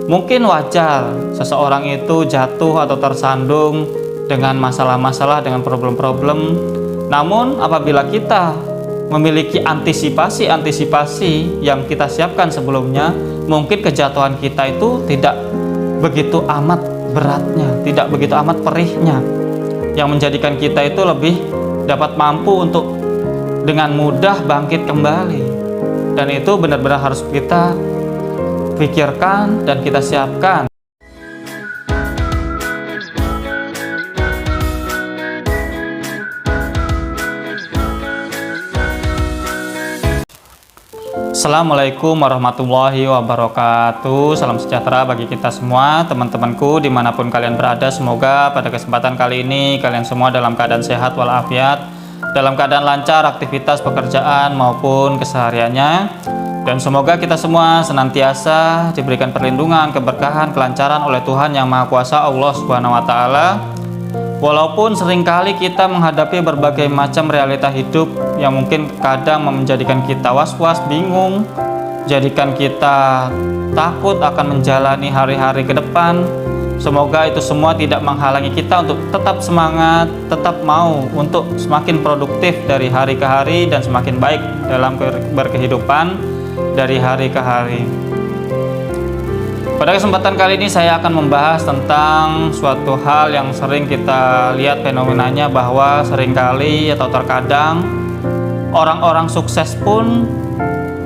Mungkin wajar seseorang itu jatuh atau tersandung dengan masalah-masalah, dengan problem-problem. Namun apabila kita memiliki antisipasi yang kita siapkan sebelumnya, mungkin kejatuhan kita itu tidak begitu amat beratnya, tidak begitu amat perihnya, yang menjadikan kita itu lebih dapat mampu untuk dengan mudah bangkit kembali. Dan itu benar-benar harus kita pikirkan dan kita siapkan. Assalamualaikum warahmatullahi wabarakatuh. Salam sejahtera bagi kita semua, teman-temanku dimanapun kalian berada. Semoga pada kesempatan kali ini kalian semua dalam keadaan sehat walafiat, dalam keadaan lancar aktivitas pekerjaan maupun kesehariannya. Dan semoga kita semua senantiasa diberikan perlindungan, keberkahan, kelancaran oleh Tuhan Yang Maha Kuasa, Allah Subhanahu wa Ta'ala. Walaupun seringkali kita menghadapi berbagai macam realita hidup yang mungkin kadang menjadikan kita was-was, bingung, jadikan kita takut akan menjalani hari-hari ke depan. Semoga itu semua tidak menghalangi kita untuk tetap semangat, tetap mau untuk semakin produktif dari hari ke hari dan semakin baik dalam berkehidupan dari hari ke hari. Pada kesempatan kali ini saya akan membahas tentang suatu hal yang sering kita lihat fenomenanya, bahwa seringkali atau terkadang orang-orang sukses pun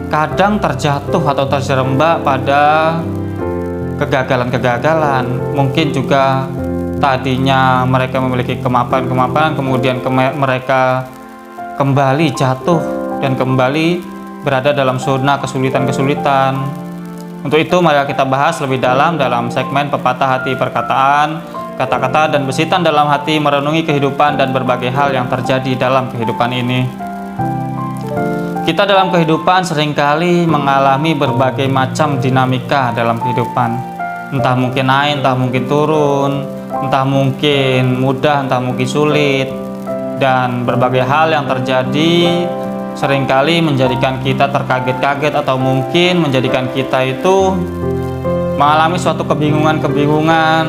kadang terjatuh atau terjerembab pada kegagalan-kegagalan. Mungkin juga tadinya mereka memiliki kemapanan, kemudian mereka kembali jatuh dan kembali berada dalam zona kesulitan-kesulitan. Untuk itu mari kita bahas lebih dalam segmen pepatah hati perkataan, kata-kata dan bisitan dalam hati merenungi kehidupan dan berbagai hal yang terjadi dalam kehidupan ini. Kita dalam kehidupan seringkali mengalami berbagai macam dinamika dalam kehidupan. Entah mungkin naik, entah mungkin turun, entah mungkin mudah, entah mungkin sulit. Dan berbagai hal yang terjadi seringkali menjadikan kita terkaget-kaget atau mungkin menjadikan kita itu mengalami suatu kebingungan-kebingungan,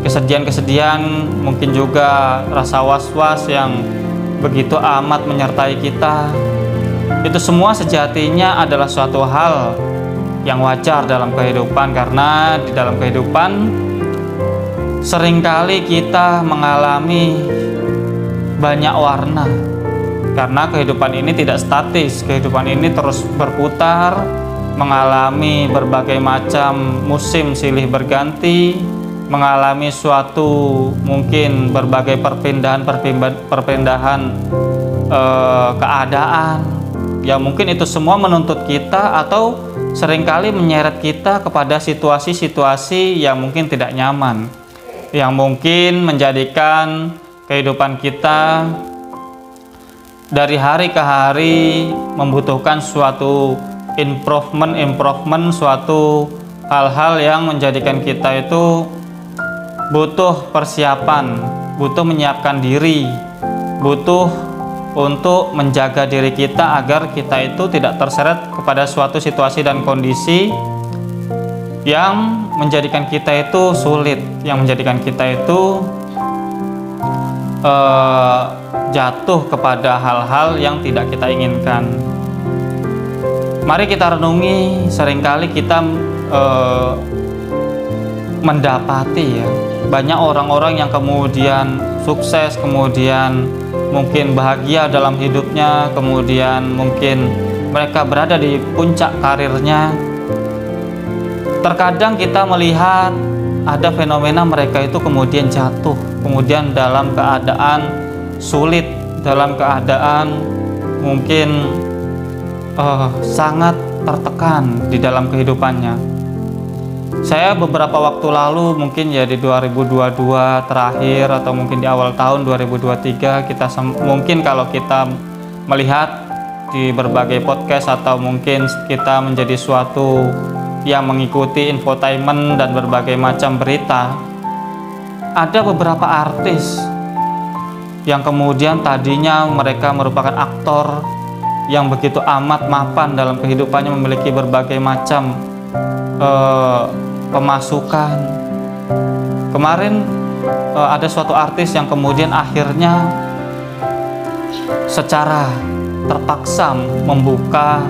kesedihan-kesedihan, mungkin juga rasa was-was yang begitu amat menyertai kita. Itu semua sejatinya adalah suatu hal yang wajar dalam kehidupan, karena di dalam kehidupan seringkali kita mengalami banyak warna. Karena kehidupan ini tidak statis, kehidupan ini terus berputar, mengalami berbagai macam musim silih berganti, mengalami suatu mungkin berbagai perpindahan keadaan, yang mungkin itu semua menuntut kita atau seringkali menyeret kita kepada situasi-situasi yang mungkin tidak nyaman, yang mungkin menjadikan kehidupan kita dari hari ke hari membutuhkan suatu improvement, suatu hal-hal yang menjadikan kita itu butuh persiapan, butuh menyiapkan diri, butuh untuk menjaga diri kita agar kita itu tidak terseret kepada suatu situasi dan kondisi yang menjadikan kita itu sulit, yang menjadikan kita itu jatuh kepada hal-hal yang tidak kita inginkan. Mari kita renungi, seringkali kita mendapati banyak orang-orang yang kemudian sukses, kemudian mungkin bahagia dalam hidupnya, kemudian mungkin mereka berada di puncak karirnya. Terkadang kita melihat ada fenomena mereka itu kemudian jatuh, kemudian dalam keadaan sulit, dalam keadaan mungkin sangat tertekan di dalam kehidupannya. Saya beberapa waktu lalu, mungkin ya di 2022 terakhir atau mungkin di awal tahun 2023, mungkin kalau kita melihat di berbagai podcast atau mungkin kita menjadi suatu yang mengikuti infotainment dan berbagai macam berita, ada beberapa artis yang kemudian tadinya mereka merupakan aktor yang begitu amat mapan dalam kehidupannya, memiliki berbagai macam pemasukan. Kemarin ada suatu artis yang kemudian akhirnya secara terpaksa membuka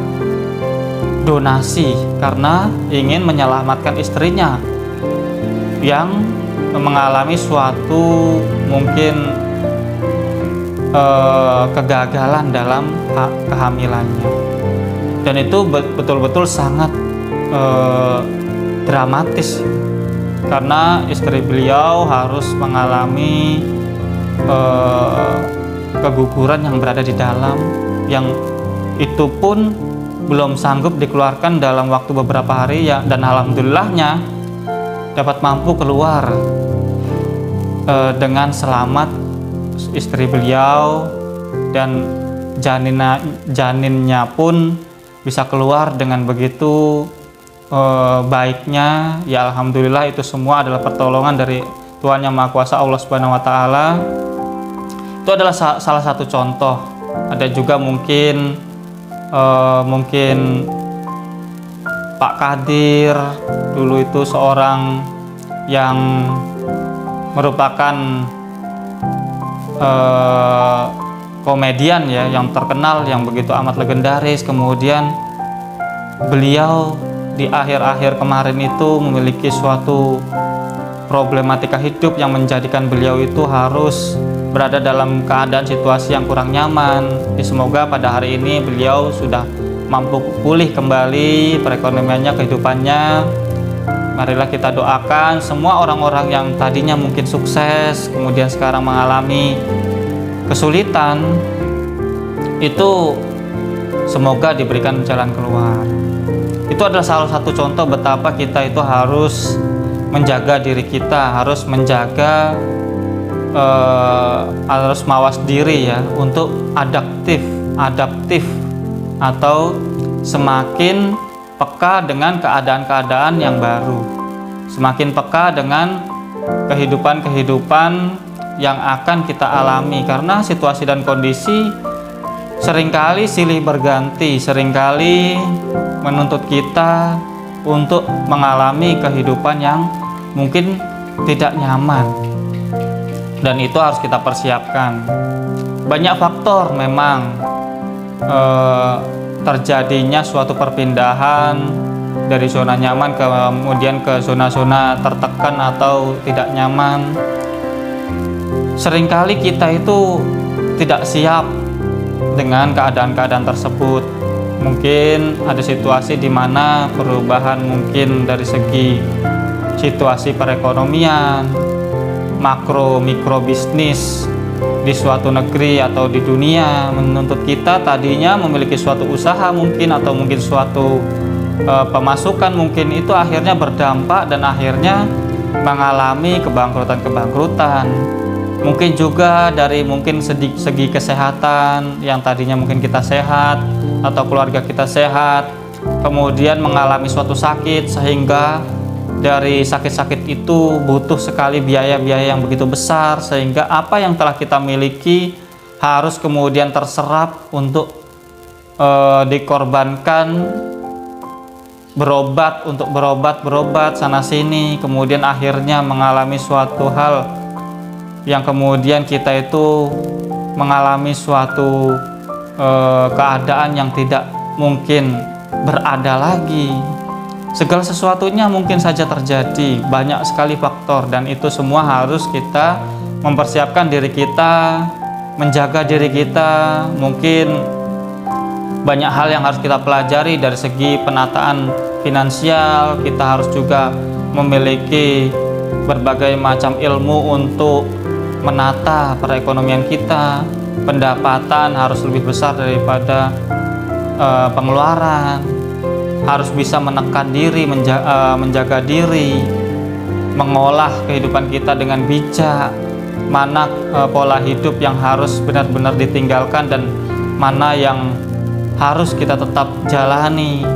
donasi karena ingin menyelamatkan istrinya yang mengalami suatu mungkin kegagalan dalam kehamilannya, dan itu betul-betul sangat dramatis karena istri beliau harus mengalami keguguran yang berada di dalam, yang itu pun belum sanggup dikeluarkan dalam waktu beberapa hari ya, dan alhamdulillahnya dapat mampu keluar dengan selamat istri beliau, dan janinnya pun bisa keluar dengan begitu baiknya ya. Alhamdulillah, itu semua adalah pertolongan dari Tuhan Yang Maha Kuasa, Allah Subhanahu wa Ta'ala. Itu adalah salah satu contoh. Ada juga mungkin Pak Kadir dulu itu seorang yang merupakan komedian ya, yang terkenal, yang begitu amat legendaris. Kemudian beliau di akhir-akhir kemarin itu memiliki suatu problematika hidup yang menjadikan beliau itu harus berada dalam keadaan situasi yang kurang nyaman. Semoga pada hari ini beliau sudah mampu pulih kembali perekonomiannya, kehidupannya. Marilah kita doakan semua orang-orang yang tadinya mungkin sukses kemudian sekarang mengalami kesulitan, itu semoga diberikan jalan keluar. Itu adalah salah satu contoh betapa kita itu harus menjaga diri kita, harus menjaga harus mawas diri ya, untuk adaptif atau semakin peka dengan keadaan-keadaan yang baru, semakin peka dengan kehidupan yang akan kita alami, karena situasi dan kondisi seringkali silih berganti, seringkali menuntut kita untuk mengalami kehidupan yang mungkin tidak nyaman, dan itu harus kita persiapkan. Banyak faktor memang terjadinya suatu perpindahan dari zona nyaman kemudian ke zona-zona tertekan atau tidak nyaman. Seringkali kita itu tidak siap dengan keadaan-keadaan tersebut. Mungkin ada situasi di mana perubahan mungkin dari segi situasi perekonomian, makro mikro bisnis di suatu negeri atau di dunia menuntut kita tadinya memiliki suatu usaha mungkin, atau mungkin suatu pemasukan mungkin, itu akhirnya berdampak dan akhirnya mengalami kebangkrutan. Mungkin juga dari mungkin segi kesehatan, yang tadinya mungkin kita sehat atau keluarga kita sehat, kemudian mengalami suatu sakit, sehingga dari sakit-sakit itu butuh sekali biaya-biaya yang begitu besar, sehingga apa yang telah kita miliki harus kemudian terserap untuk dikorbankan, berobat sana sini, kemudian akhirnya mengalami suatu hal yang kemudian kita itu mengalami suatu keadaan yang tidak mungkin berada lagi. Segala sesuatunya mungkin saja terjadi, banyak sekali faktor, dan itu semua harus kita mempersiapkan diri kita, menjaga diri kita. Mungkin banyak hal yang harus kita pelajari dari segi penataan finansial. Kita harus juga memiliki berbagai macam ilmu untuk menata perekonomian kita. Pendapatan harus lebih besar daripada pengeluaran. Harus bisa menekan diri, menjaga diri, mengolah kehidupan kita dengan bijak. Mana pola hidup yang harus benar-benar ditinggalkan dan mana yang harus kita tetap jalani.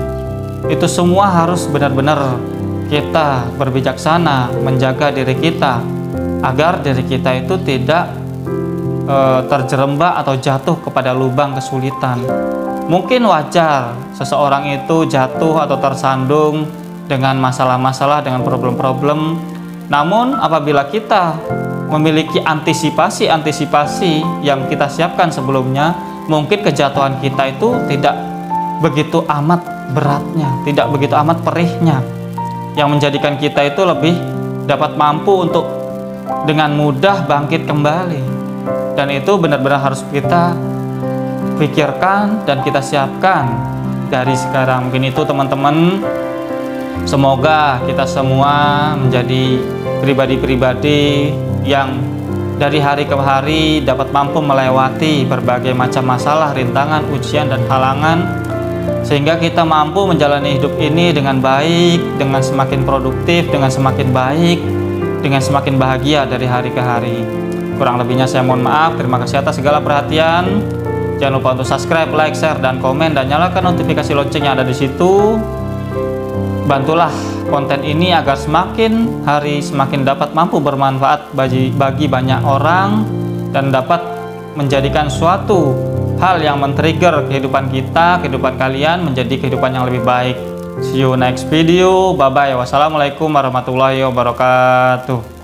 Itu semua harus benar-benar kita berbijaksana menjaga diri kita, agar diri kita itu tidak terjerembab atau jatuh kepada lubang kesulitan. Mungkin wajar seseorang itu jatuh atau tersandung dengan masalah-masalah, dengan problem-problem. Namun apabila kita memiliki antisipasi yang kita siapkan sebelumnya, mungkin kejatuhan kita itu tidak begitu amat beratnya, tidak begitu amat perihnya, yang menjadikan kita itu lebih dapat mampu untuk dengan mudah bangkit kembali. Dan itu benar-benar harus kita pikirkan dan kita siapkan dari sekarang. Mungkin itu teman-teman, semoga kita semua menjadi pribadi-pribadi yang dari hari ke hari dapat mampu melewati berbagai macam masalah, rintangan, ujian, dan halangan, sehingga kita mampu menjalani hidup ini dengan baik, dengan semakin produktif, dengan semakin baik, dengan semakin bahagia dari hari ke hari. Kurang lebihnya saya mohon maaf. Terima kasih atas segala perhatian. Jangan lupa untuk subscribe, like, share, dan komen, dan nyalakan notifikasi lonceng yang ada di situ. Bantulah konten ini agar semakin hari semakin dapat mampu bermanfaat bagi banyak orang, dan dapat menjadikan suatu hal yang men-trigger kehidupan kita, kehidupan kalian menjadi kehidupan yang lebih baik. See you next video. Bye bye. Wassalamualaikum warahmatullahi wabarakatuh.